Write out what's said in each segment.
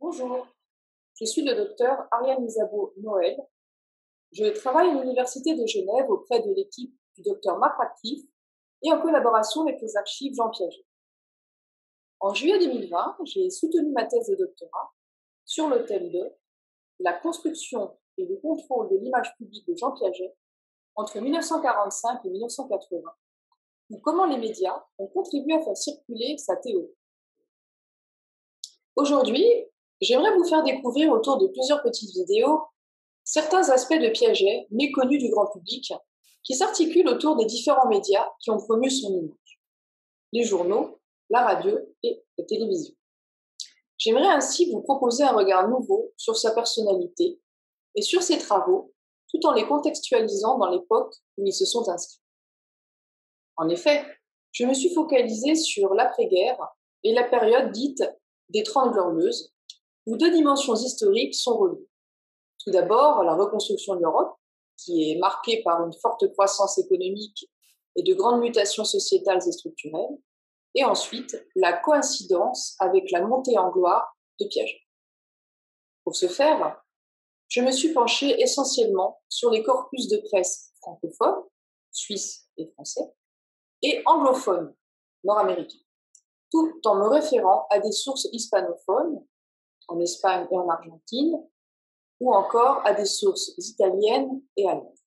Bonjour, je suis le docteur Ariane Isabeau Noël. Je travaille à l'Université de Genève auprès de l'équipe du docteur Marc Radcliffe et en collaboration avec les archives Jean Piaget. En juillet 2020, j'ai soutenu ma thèse de doctorat sur le thème de la construction et le contrôle de l'image publique de Jean Piaget entre 1945 et 1980, ou comment les médias ont contribué à faire circuler sa théorie. Aujourd'hui, j'aimerais vous faire découvrir autour de plusieurs petites vidéos certains aspects de Piaget méconnus du grand public qui s'articulent autour des différents médias qui ont promu son image, les journaux, la radio et la télévision. J'aimerais ainsi vous proposer un regard nouveau sur sa personnalité et sur ses travaux, tout en les contextualisant dans l'époque où ils se sont inscrits. En effet, je me suis focalisée sur l'après-guerre et la période dite des Trente Glorieuses, où deux dimensions historiques sont reliées. Tout d'abord, la reconstruction de l'Europe, qui est marquée par une forte croissance économique et de grandes mutations sociétales et structurelles, et ensuite la coïncidence avec la montée en gloire de Piaget. Pour ce faire, je me suis penchée essentiellement sur les corpus de presse francophones, suisses et français, et anglophones, nord-américains, tout en me référant à des sources hispanophones, en Espagne et en Argentine, ou encore à des sources italiennes et allemandes.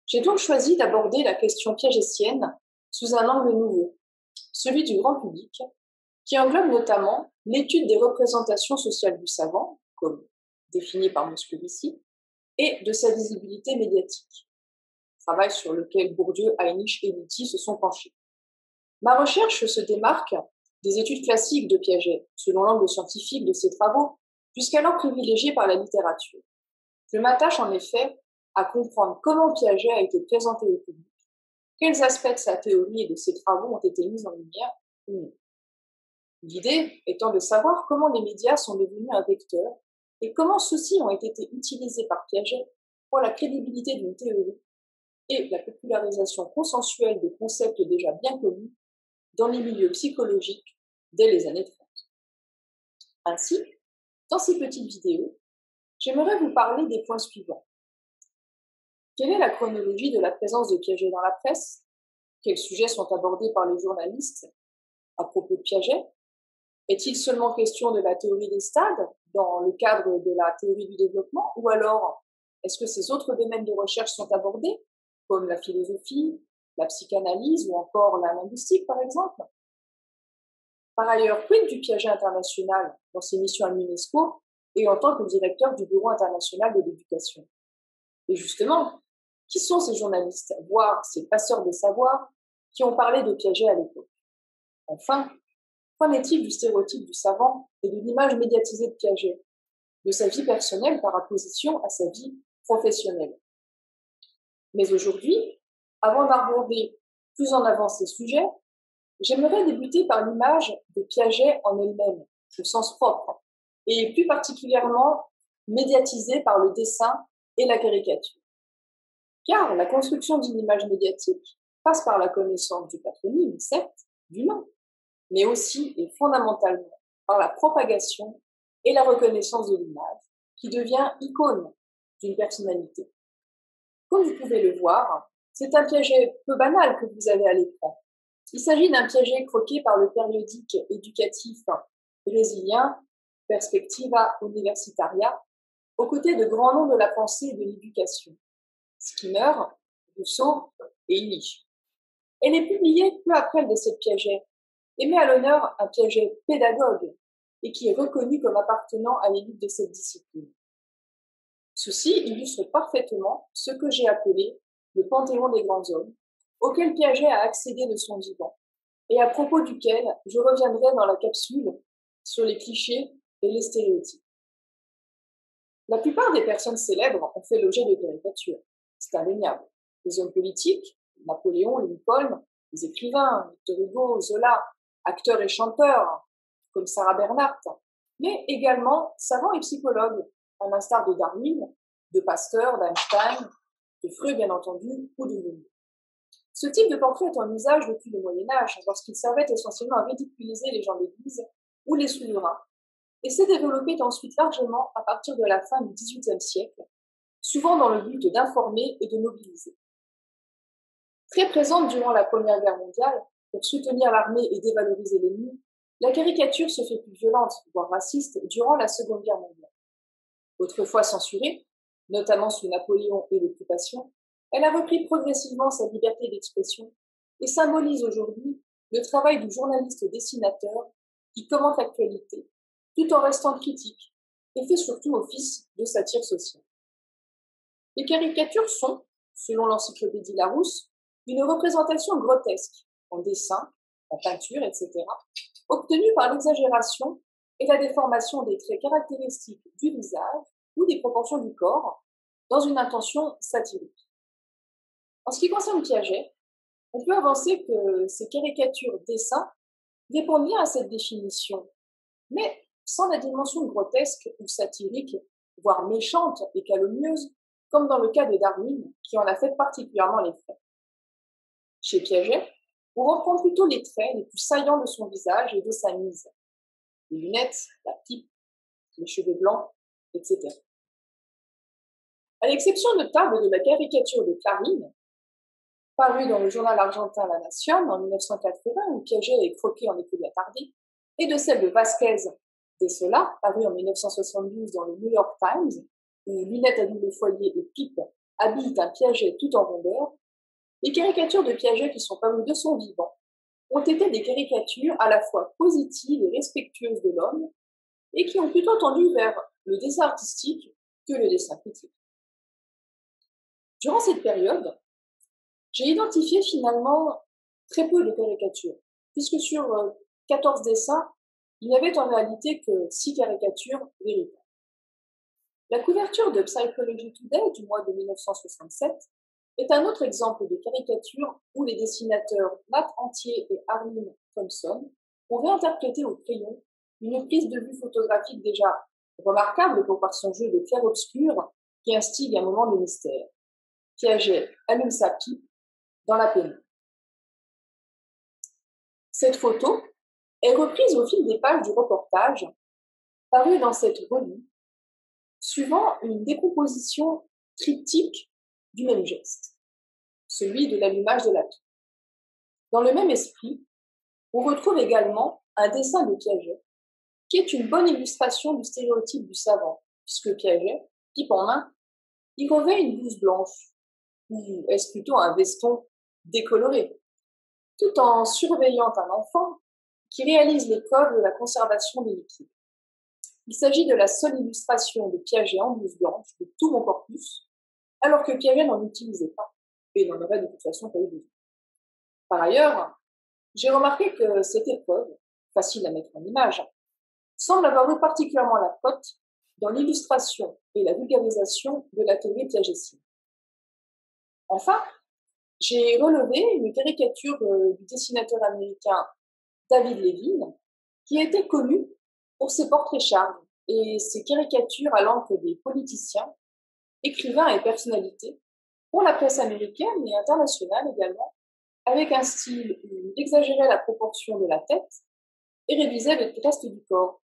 J'ai donc choisi d'aborder la question piagétienne sous un angle nouveau, celui du grand public, qui englobe notamment l'étude des représentations sociales du savant, comme défini par Moscovici, et de sa visibilité médiatique, travail sur lequel Bourdieu, Heinisch et Nitti se sont penchés. Ma recherche se démarque des études classiques de Piaget, selon l'angle scientifique de ses travaux, jusqu'alors privilégié par la littérature. Je m'attache en effet à comprendre comment Piaget a été présenté au public, quels aspects de sa théorie et de ses travaux ont été mis en lumière ou non. L'idée étant de savoir comment les médias sont devenus un vecteur et comment ceux-ci ont été utilisés par Piaget pour la crédibilité d'une théorie et la popularisation consensuelle de concepts déjà bien connus dans les milieux psychologiques dès les années 30. Ainsi, dans ces petites vidéos, j'aimerais vous parler des points suivants. Quelle est la chronologie de la présence de Piaget dans la presse? Quels sujets sont abordés par les journalistes à propos de Piaget? Est-il seulement question de la théorie des stades dans le cadre de la théorie du développement? Ou alors, est-ce que ces autres domaines de recherche sont abordés, comme la philosophie, la psychanalyse ou encore la linguistique par exemple? Par ailleurs, quid du Piaget international dans ses missions à l'UNESCO et en tant que directeur du Bureau international de l'éducation? Et justement, qui sont ces journalistes, voire ces passeurs des savoirs, qui ont parlé de Piaget à l'époque? Enfin, qu'en est-il du stéréotype du savant et de l'image médiatisée de Piaget, de sa vie personnelle par opposition à sa vie professionnelle? Mais aujourd'hui, avant d'aborder plus en avant ces sujets, j'aimerais débuter par l'image de Piaget en elle-même, au sens propre, et plus particulièrement médiatisée par le dessin et la caricature. Car la construction d'une image médiatique passe par la connaissance du patronyme, certes, du nom, mais aussi et fondamentalement par la propagation et la reconnaissance de l'image, qui devient icône d'une personnalité. Comme vous pouvez le voir, c'est un Piaget peu banal que vous avez à l'écran. Il s'agit d'un Piaget croqué par le périodique éducatif brésilien Perspectiva Universitaria, aux côtés de grands noms de la pensée et de l'éducation, Skinner, Rousseau et Nietzsche. Elle est publiée peu après le décès de Piaget et met à l'honneur un Piaget pédagogue et qui est reconnu comme appartenant à l'élite de cette discipline. Ceci illustre parfaitement ce que j'ai appelé le panthéon des grands hommes, auquel Piaget a accédé de son vivant, et à propos duquel je reviendrai dans la capsule sur les clichés et les stéréotypes. La plupart des personnes célèbres ont fait l'objet de caricatures, c'est indéniable. Les hommes politiques, Napoléon, Lincoln, les écrivains, Victor Hugo, Zola, acteurs et chanteurs, comme Sarah Bernhardt, mais également savants et psychologues, à l'instar de Darwin, de Pasteur, d'Einstein, de Freud bien entendu, ou de Jung. Ce type de portrait est en usage depuis le Moyen-Âge, lorsqu'il servait essentiellement à ridiculiser les gens d'église ou les souverains, et s'est développée ensuite largement à partir de la fin du XVIIIe siècle, souvent dans le but d'informer et de mobiliser. Très présente durant la Première Guerre mondiale, pour soutenir l'armée et dévaloriser l'ennemi, la caricature se fait plus violente, voire raciste, durant la Seconde Guerre mondiale. Autrefois censurée, notamment sous Napoléon et l'occupation, elle a repris progressivement sa liberté d'expression et symbolise aujourd'hui le travail du journaliste-dessinateur qui commente l'actualité, tout en restant critique, et fait surtout office de satire sociale. Les caricatures sont, selon l'encyclopédie Larousse, une représentation grotesque, en dessin, en peinture, etc., obtenue par l'exagération et la déformation des traits caractéristiques du visage ou des proportions du corps, dans une intention satirique. En ce qui concerne Piaget, on peut avancer que ces caricatures dessins répondent bien à cette définition, mais sans la dimension grotesque ou satirique, voire méchante et calomnieuse, comme dans le cas de Darwin, qui en a fait particulièrement les frais. Chez Piaget, on reprend plutôt les traits les plus saillants de son visage et de sa mise. Les lunettes, la pipe, les cheveux blancs, etc. À l'exception notable de la caricature de Clarine, parue dans le journal argentin La Nación en 1980, où Piaget est croqué en écolier attardé, et de celle de Vázquez de Sola, parue en 1972 dans le New York Times, où lunettes à double foyer et pipe habillent un Piaget tout en rondeur, les caricatures de Piaget qui sont parues de son vivant ont été des caricatures à la fois positives et respectueuses de l'homme, et qui ont plutôt tendu vers le dessin artistique que le dessin critique. Durant cette période, j'ai identifié finalement très peu de caricatures, puisque sur 14 dessins, il n'y avait en réalité que 6 caricatures véritables. La couverture de Psychology Today du mois de 1967 est un autre exemple de caricature où les dessinateurs Matt Entier et Arlene Thompson ont réinterprété au crayon une prise de vue photographique déjà remarquable par son jeu de clair-obscur qui instigue un moment de mystère. Piaget allume sa pipe dans la pénombre. Cette photo est reprise au fil des pages du reportage paru dans cette revue, suivant une décomposition triptyque du même geste, celui de l'allumage de la pipe. Dans le même esprit, on retrouve également un dessin de Piaget, qui est une bonne illustration du stéréotype du savant, puisque Piaget, pipe en main, y revêt une blouse blanche, ou est-ce plutôt un veston décoloré, tout en surveillant un enfant qui réalise l'épreuve de la conservation des liquides. Il s'agit de la seule illustration de Piaget en blouse blanche de tout mon corpus, alors que Piaget n'en utilisait pas, et n'en aurait de toute façon pas eu besoin. Par ailleurs, j'ai remarqué que cette épreuve, facile à mettre en image, semble avoir eu particulièrement la cote dans l'illustration et la vulgarisation de la théorie piagétienne. Enfin, j'ai relevé une caricature du dessinateur américain David Levine, qui a été connu pour ses portraits charmes et ses caricatures à l'encre des politiciens, écrivains et personnalités, pour la presse américaine et internationale également, avec un style où il exagérait la proportion de la tête et réduisait le reste du corps.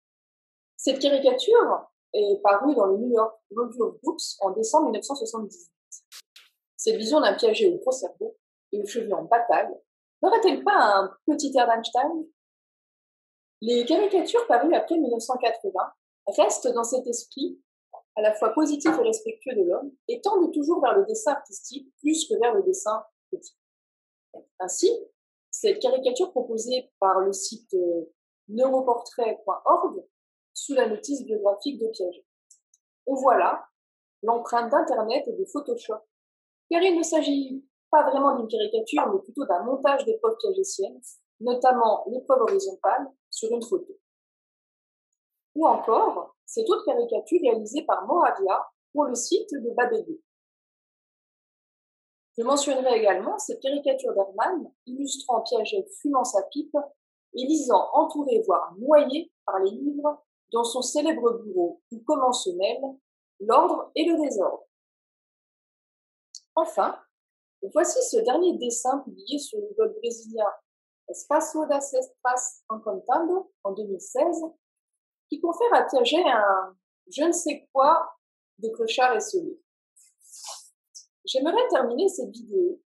Cette caricature est parue dans le New York Review of Books en décembre 1978. Cette vision d'un Piaget au gros cerveau et aux cheveux en bataille n'aurait-elle pas un petit air d'Einstein? Les caricatures parues après 1980 restent dans cet esprit à la fois positif et respectueux de l'homme et tendent toujours vers le dessin artistique plus que vers le dessin critique. Ainsi, cette caricature proposée par le site neuroportrait.org sous la notice biographique de Piaget. On voit là l'empreinte d'Internet et de Photoshop, car il ne s'agit pas vraiment d'une caricature, mais plutôt d'un montage d'épreuves piagétiennes, notamment l'épreuve horizontale sur une photo. Ou encore, cette autre caricature réalisée par Moravia pour le site de Babelio. Je mentionnerai également cette caricature d'Hermann illustrant Piaget fumant sa pipe et lisant entouré voire noyé par les livres dans son célèbre bureau où comment se mêlent l'ordre et le désordre. Enfin, voici ce dernier dessin publié sur le blog brésilien Espaço das Estras Encantado en 2016, qui confère à Piaget un je ne sais quoi de clochard esselé. J'aimerais terminer cette vidéo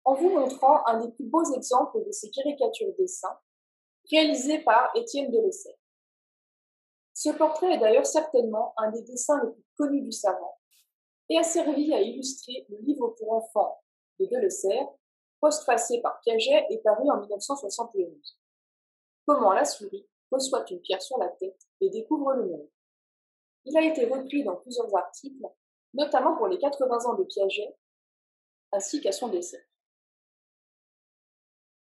en vous montrant un des plus beaux exemples de ces caricatures dessins réalisées par Étienne Delessert. Ce portrait est d'ailleurs certainement un des dessins les plus connus du savant et a servi à illustrer le livre pour enfants de Delessert, postfacé par Piaget et paru en 1971. Comment la souris reçoit une pierre sur la tête et découvre le monde. Il a été repris dans plusieurs articles, notamment pour les 80 ans de Piaget, ainsi qu'à son décès.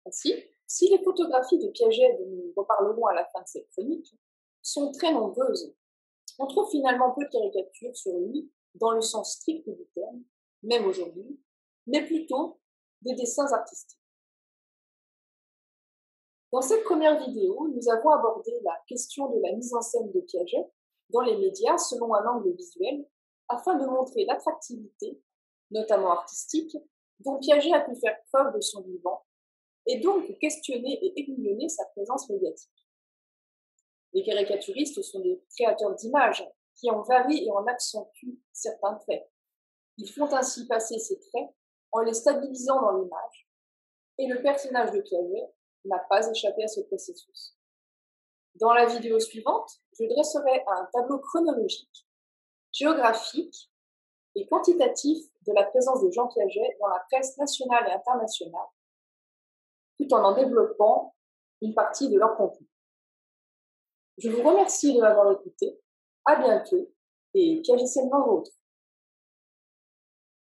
Ainsi, si les photographies de Piaget, dont nous reparlerons à la fin de cette chronique, sont très nombreuses, on trouve finalement peu de caricatures sur lui dans le sens strict du terme, même aujourd'hui, mais plutôt des dessins artistiques. Dans cette première vidéo, nous avons abordé la question de la mise en scène de Piaget dans les médias selon un angle visuel, afin de montrer l'attractivité, notamment artistique, dont Piaget a pu faire preuve de son vivant, et donc questionner et aiguillonner sa présence médiatique. Les caricaturistes sont des créateurs d'images qui en varient et en accentuent certains traits. Ils font ainsi passer ces traits en les stabilisant dans l'image, et le personnage de Piaget n'a pas échappé à ce processus. Dans la vidéo suivante, je dresserai un tableau chronologique, géographique et quantitatif de la présence de Jean Piaget dans la presse nationale et internationale, tout en développant une partie de leur contenu. Je vous remercie de m'avoir écouté, à bientôt, et piagissez le vôtre.